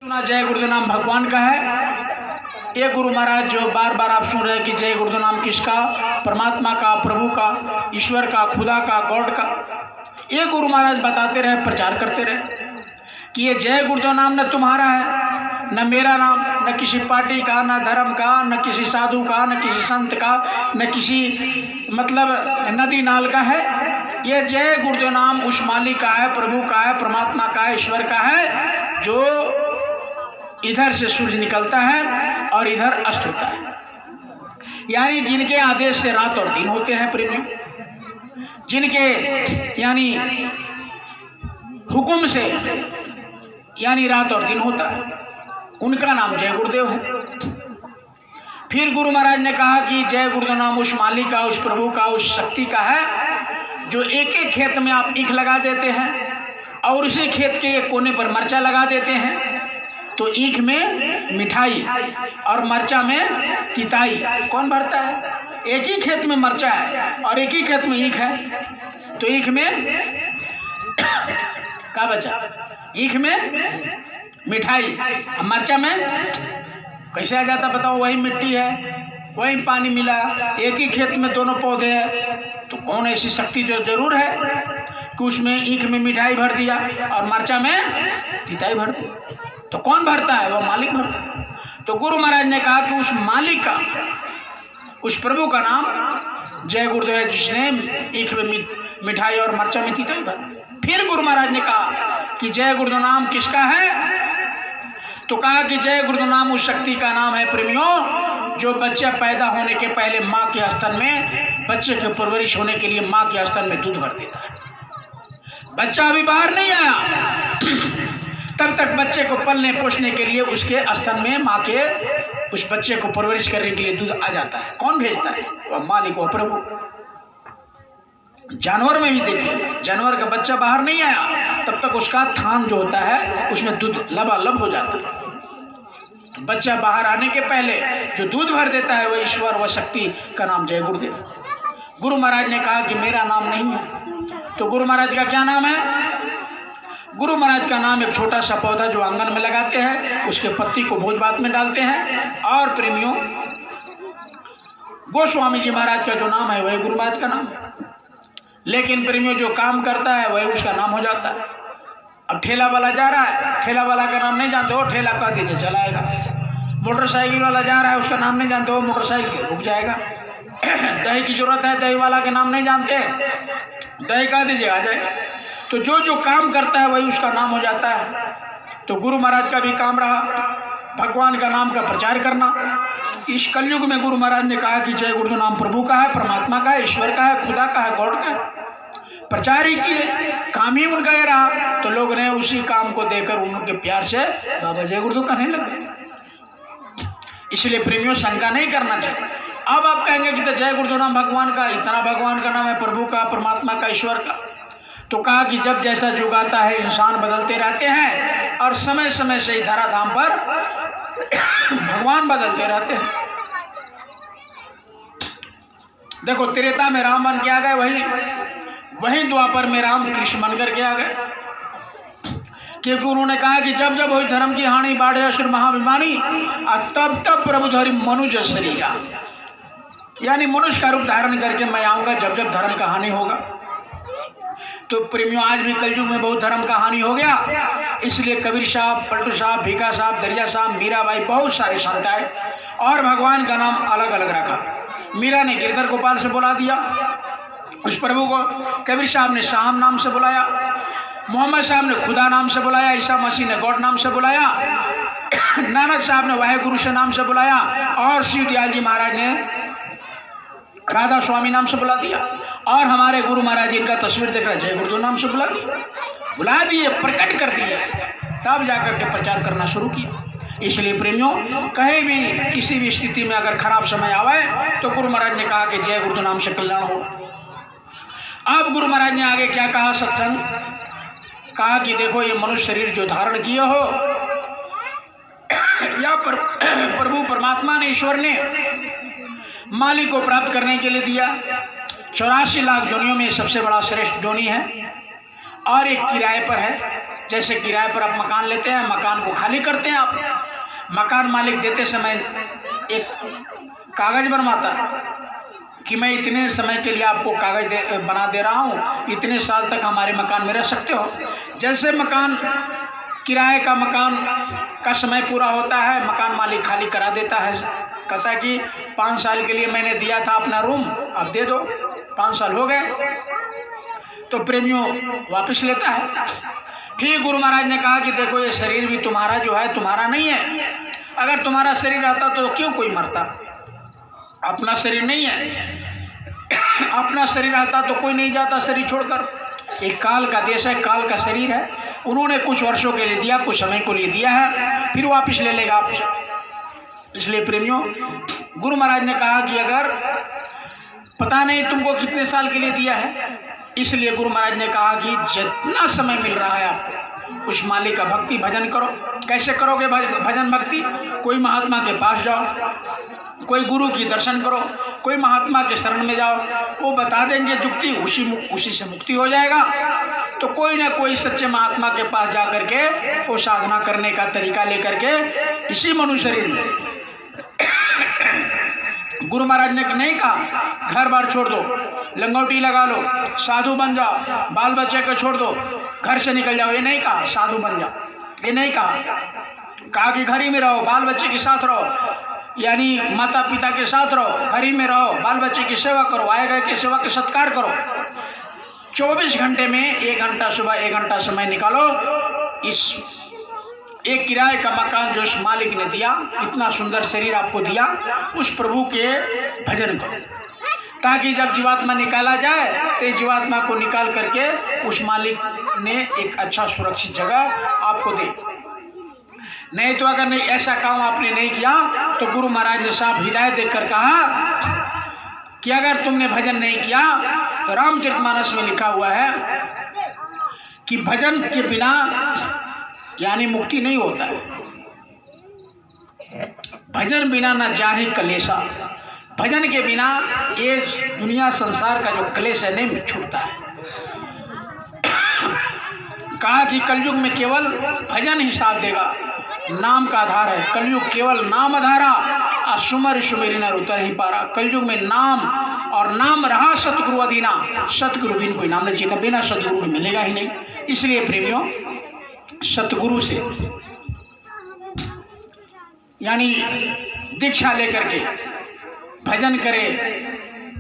सुना जय गुरुदेव नाम भगवान का है। ये गुरु महाराज जो बार बार आप सुन रहे हैं कि जय गुरुदेव नाम किसका, परमात्मा का, प्रभु का, ईश्वर का, खुदा का, गॉड का, ये गुरु महाराज बताते रहे, प्रचार करते रहे कि ये जय गुरुदेव नाम न तुम्हारा है, न मेरा नाम, न किसी पार्टी का, न धर्म का, न किसी साधु का, न किसी संत का, न किसी मतलब नदी नाल का है। ये जय गुरुदेव नाम उस मालिक का है, प्रभु का है, परमात्मा का है, ईश्वर का है, जो इधर से सूरज निकलता है और इधर अस्त होता है, यानी जिनके आदेश से रात और दिन होते हैं प्रेमियों, जिनके यानी हुक्म से यानी रात और दिन होता है, उनका नाम जय गुरुदेव है। फिर गुरु महाराज ने कहा कि जय गुरुदेव नाम उस मालिक का, उस प्रभु का, उस शक्ति का है जो एक एक खेत में आप ईख लगा देते हैं और उसी खेत के एक कोने पर मरचा लगा देते हैं, तो ईख में मिठाई और मरचा में तिताई कौन भरता है? एक ही खेत में मरचा है और एक ही खेत में ईख है, तो ईख में क्या बचा? ईख में मिठाई, मरचा में कैसे आ जाता बताओ? वही मिट्टी है, वही पानी मिला, एक ही खेत में दोनों पौधे हैं, तो कौन ऐसी शक्ति जो जरूर है कि उसमें ईख में मिठाई भर दिया और मरचा में तिताई भर दिया, तो कौन भरता है? वो मालिक भरता है। तो गुरु महाराज ने कहा कि उस मालिक का, उस प्रभु का नाम जय गुरुदेव है, जिसने ईख में मिठाई और मरचा में तिताई भर। फिर गुरु महाराज ने कहा कि जय गुरुदेव नाम किसका है? तो कहा कि जय गुरुदेव नाम उस शक्ति का नाम है प्रेमियों, जो बच्चा पैदा होने के पहले माँ के स्तन में, बच्चे के परवरिश होने के लिए माँ के स्तन में दूध भर देता है। बच्चा अभी बाहर नहीं आया, तब तक बच्चे को पलने पोषने के लिए उसके स्तन में माँ के उस बच्चे को परवरिश करने के लिए दूध आ जाता है। कौन भेजता है? वह मालिक, वह प्रभु। जानवर में भी देखिए, जानवर का बच्चा बाहर नहीं आया तब तक उसका थान जो होता है उसमें दूध लबालब हो जाता है। तो बच्चा बाहर आने के पहले जो दूध भर देता है वह ईश्वर, वह शक्ति का नाम जय गुरुदेव। गुरु महाराज ने कहा कि मेरा नाम नहीं है, तो गुरु महाराज का क्या नाम है? गुरु महाराज का नाम एक छोटा सा पौधा जो आंगन में लगाते हैं, उसके पत्ती को भोज भात में डालते हैं। और प्रेमियों, गोस्वामी जी महाराज का जो नाम है वही गुरु महाराज का नाम है, लेकिन प्रेमियों जो काम करता है वही उसका नाम हो जाता है। अब ठेला वाला जा रहा है, ठेला वाला का नाम नहीं जानते हो, ठेला कह दीजिए चलाएगा। मोटरसाइकिल वाला जा रहा है, उसका नाम नहीं जानते हो, मोटरसाइकिल रुक जाएगा। दही की जरूरत है, दही वाला के नाम नहीं जानते, दही कह दीजिए आ जाएगा। तो जो जो काम करता है वही उसका नाम हो जाता है। तो गुरु महाराज का भी काम रहा भगवान का नाम का प्रचार करना। इस कलयुग में गुरु महाराज ने कहा कि जय गुरुदेव नाम प्रभु का है, परमात्मा का है, ईश्वर का है, खुदा का है, गॉड का है। प्रचार ही किए, काम ही उनका ये रहा, तो लोग ने उसी काम को देकर उनके प्यार से बाबा जय गुरुदेव कहने लगे। इसलिए प्रेमियों शंका नहीं करना चाहिए। अब आप कहेंगे कि तो जय गुरुदेव नाम भगवान का, इतना भगवान का नाम है, प्रभु का, परमात्मा का, ईश्वर का। तो कहा कि जब जैसा युग आता है इंसान बदलते रहते हैं और समय समय से इस धराधाम पर भगवान बदलते रहते हैं। देखो त्रेता में राम बन के आ गए, वही द्वापर में राम कृष्ण बन करके आ गए, क्योंकि उन्होंने कहा कि जब जब हुई धर्म की हानि, बाढ़े असुर महाभिमानी, तब तब प्रभु धरि मनुज शरीरा, यानी मनुष्य का रूप धारण करके मैं आऊंगा जब जब धर्म का हानि होगा। तो प्रेमियों आज भी कलयुग में बहुत धर्म का हानि हो गया, इसलिए कबीर साहब, पलटू साहब, भीखा साहब, दरिया साहब, मीराबाई, बहुत सारे संत आए और भगवान का नाम अलग अलग रखा। मीरा ने गिरधर गोपाल से बुला दिया उस प्रभु को, कबीर साहब ने शाम नाम से बुलाया, मोहम्मद साहब ने खुदा नाम से बुलाया, ईसा मसीह ने गॉड नाम से बुलाया, नानक साहब ने वाहेगुरु से नाम से बुलाया और शिव दयाल जी महाराज ने राधा स्वामी नाम से बुला दिया। और हमारे गुरु महाराज जी का तस्वीर देख रहे जय गुरुदेव नाम से बुला दिए, प्रकट कर दिए, तब जाकर के प्रचार करना शुरू किया। इसलिए प्रेमियों कहीं भी किसी भी स्थिति में अगर खराब समय आवे तो गुरु महाराज ने कहा कि जय गुरुदेव नाम से कल्याण हो। अब गुरु महाराज ने आगे क्या कहा? सत्संग कहा कि देखो ये मनुष्य शरीर जो धारण किए हो, या प्रभु परमात्मा ने, ईश्वर ने मालिक को प्राप्त करने के लिए दिया। 84 लाख जोनियों में सबसे बड़ा श्रेष्ठ जोनी है और एक किराए पर है। जैसे किराए पर आप मकान लेते हैं, मकान को खाली करते हैं आप, मकान मालिक देते समय एक कागज़ बनवाता है कि मैं इतने समय के लिए आपको कागज़ बना दे रहा हूँ, इतने साल तक हमारे मकान में रह सकते हो। जैसे मकान किराए का मकान का समय पूरा होता है, मकान मालिक खाली करा देता है, कहता है कि 5 साल के लिए मैंने दिया था अपना रूम, अब दे दो, 5 साल हो गए, तो प्रेमियों वापस लेता है। फिर गुरु महाराज ने कहा कि देखो ये शरीर भी तुम्हारा जो है तुम्हारा नहीं है, अगर तुम्हारा शरीर रहता तो क्यों कोई मरता, अपना शरीर नहीं है, अपना शरीर रहता तो कोई नहीं जाता शरीर छोड़कर। एक काल का देश है, काल का शरीर है, उन्होंने कुछ वर्षों के लिए दिया, कुछ समय को लिए दिया है, फिर वापस ले लेगा आपसे। इसलिए प्रेमियों गुरु महाराज ने कहा कि अगर पता नहीं तुमको कितने साल के लिए दिया है, इसलिए गुरु महाराज ने कहा कि जितना समय मिल रहा है आपको उस मालिक का भक्ति भजन करो। कैसे करोगे भजन भक्ति? कोई महात्मा के पास जाओ, कोई गुरु की दर्शन करो, कोई महात्मा के शरण में जाओ, वो बता देंगे जुक्ति, उसी से मुक्ति हो जाएगा। तो कोई ना कोई सच्चे महात्मा के पास जा करके वो साधना करने का तरीका लेकर के इसी मनुष्य शरीर में गुरु महाराज ने नहीं कहा घर बार छोड़ दो, लंगोटी लगा लो, साधु बन जाओ, बाल बच्चे को छोड़ दो, घर से निकल जाओ, ये नहीं कहा साधु बन जाओ, ये नहीं कहा कि घर ही में रहो, बाल बच्चे के साथ रहो, यानी माता पिता के साथ रहो, घर ही में रहो, बाल बच्चे की सेवा करो, आए गए की सेवा के सत्कार करो। 24 घंटे में 1 घंटा सुबह 1 घंटा समय निकालो, इस एक किराए का मकान जो इस मालिक ने दिया, इतना सुंदर शरीर आपको दिया, उस प्रभु के भजन करो, ताकि जब जीवात्मा निकाला जाए तो जीवात्मा को निकाल करके उस मालिक ने एक अच्छा सुरक्षित जगह आपको दे। नहीं तो अगर नहीं ऐसा काम आपने नहीं किया तो गुरु महाराज ने साफ हिदायत देकर कहा कि अगर तुमने भजन नहीं किया तो रामचरितमानस में लिखा हुआ है कि भजन के बिना यानी मुक्ति नहीं होता है, भजन बिना न जाहि कलेसा, भजन के बिना ये दुनिया संसार का जो क्लेश है नहीं छूटता है। कहा कि कलयुग में केवल भजन ही साथ देगा, नाम का आधार है, कलयुग केवल नाम आधारा, सुमर सुमेरी नर उतर ही पारा। कलयुग में नाम, और नाम रहा सतगुरु अधीना, सतगुरु बिन कोई नाम नहीं चाहिए, बिना सतगुरु में मिलेगा ही नहीं। इसलिए प्रेमियों सतगुरु से यानी दीक्षा लेकर के भजन करे,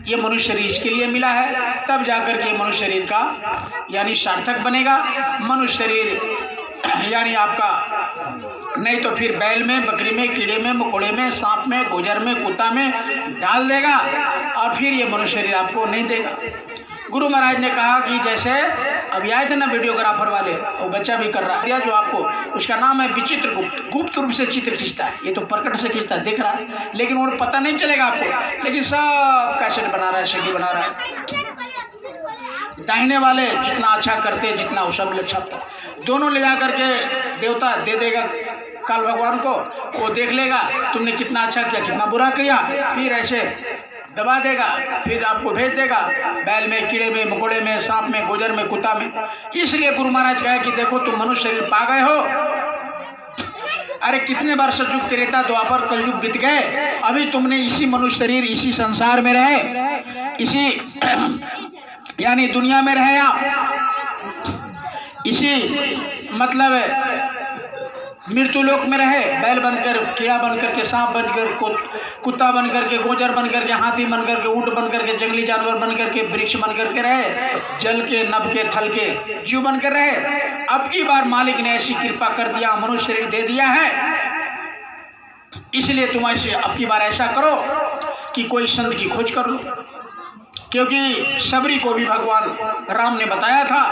ये मनुष्य शरीर इसके लिए मिला है, तब जाकर के मनुष्य शरीर का यानी सार्थक बनेगा। मनुष्य शरीर यानी आपका नहीं तो फिर बैल में, बकरी में, कीड़े में, मकोड़े में, सांप में, गोजर में, कुत्ता में डाल देगा, और फिर ये मनुष्य शरीर आपको नहीं देगा। गुरु महाराज ने कहा कि जैसे अभी आए थे ना वीडियोग्राफर वाले, वो बच्चा भी कर रहा है जो आपको, उसका नाम है विचित्र गुप्त, गुप्त रूप से चित्र खींचता है, ये तो प्रकट से खींचता है, दिख रहा है, लेकिन वो पता नहीं चलेगा आपको, लेकिन सब कैसेट बना रहा है, सीडी बना रहा है। दाहिने वाले जितना अच्छा करते, जितना वो सब छपता, दोनों ले जा करके देवता दे देगा काल भगवान को, वो देख लेगा तुमने कितना अच्छा किया, कितना बुरा किया, फिर ऐसे दबा देगा, फिर आपको भेज देगा बैल में, कीड़े में, मकोड़े में, सांप में, गोजर में, कुत्ता में। इसलिए गुरु महाराज कहा कि देखो तुम मनुष्य शरीर पा गए हो, अरे कितने बार सतयुग, त्रेता, द्वापर, कलयुग बीत गए, अभी तुमने इसी मनुष्य शरीर, इसी संसार में रहे, इसी यानी दुनिया में रहे, आप इसी मतलब मृत्यु लोक में रहे, बैल बनकर, कीड़ा बनकर के, सांप बनकर, कुत्ता बनकर के, गोजर बनकर के, हाथी बनकर के, ऊंट बनकर के, जंगली जानवर बनकर के, वृक्ष बनकर के रहे, जल के, नभ के, थल के जीव बनकर रहे। अब की बार मालिक ने ऐसी कृपा कर दिया, मनुष्य शरीर दे दिया है, इसलिए तुम ऐसे अब की बार ऐसा करो कि कोई संत की खोज कर लो, क्योंकि सबरी को भी भगवान राम ने बताया था